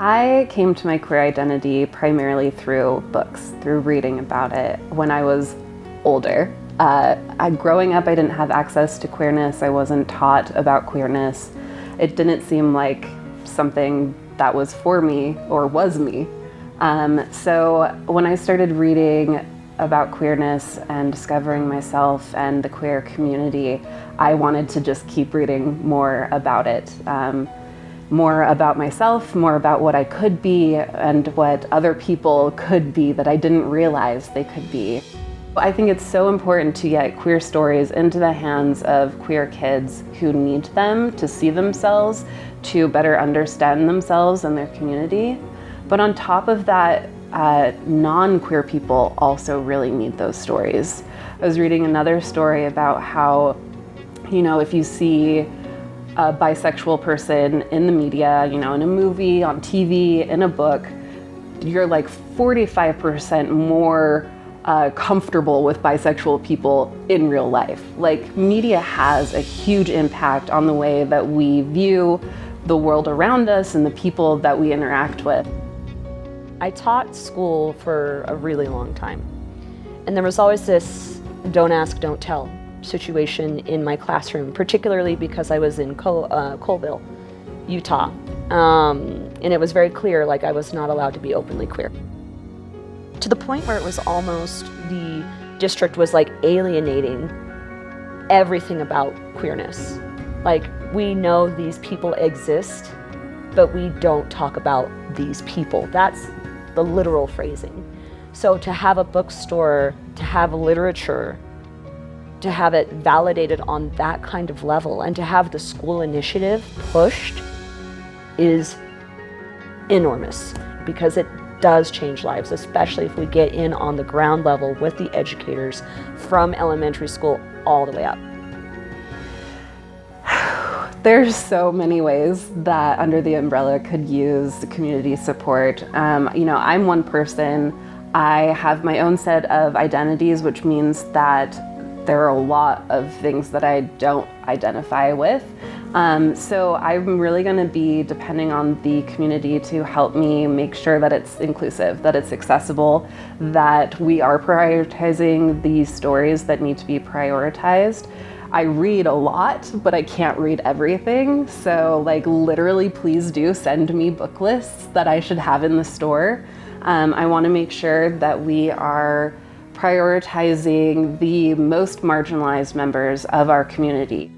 I came to my queer identity primarily through books, through reading about it when I was older. Growing up, I didn't have access to queerness. I wasn't taught about queerness. It didn't seem like something that was for me or was me. So when I started reading about queerness and discovering myself and the queer community, I wanted to just keep reading more about it. More about myself, more about what I could be and what other people could be that I didn't realize they could be. I think it's so important to get queer stories into the hands of queer kids who need them to see themselves, to better understand themselves and their community. But on top of that, non-queer people also really need those stories. I was reading another story about how, if you see a bisexual person in the media, in a movie, on TV, in a book, you're like 45% more comfortable with bisexual people in real life. Like, media has a huge impact on the way that we view the world around us and the people that we interact with. I taught school for a really long time, and there was always this don't ask, don't tell situation in my classroom, particularly because I was in Colville, Utah, and it was very clear like I was not allowed to be openly queer. To the point where it was almost the district was like alienating everything about queerness. Like, we know these people exist, but we don't talk about these people. That's the literal phrasing. So to have a bookstore, to have literature, to have it validated on that kind of level, and to have the school initiative pushed is enormous, because it does change lives, especially if we get in on the ground level with the educators from elementary school all the way up. There's so many ways that Under the Umbrella could use community support. I'm one person. I have my own set of identities, which means that there are a lot of things that I don't identify with. So I'm really going to be depending on the community to help me make sure that it's inclusive, that it's accessible, that we are prioritizing the stories that need to be prioritized. I read a lot, but I can't read everything. So literally, please do send me book lists that I should have in the store. I want to make sure that we are prioritizing the most marginalized members of our community.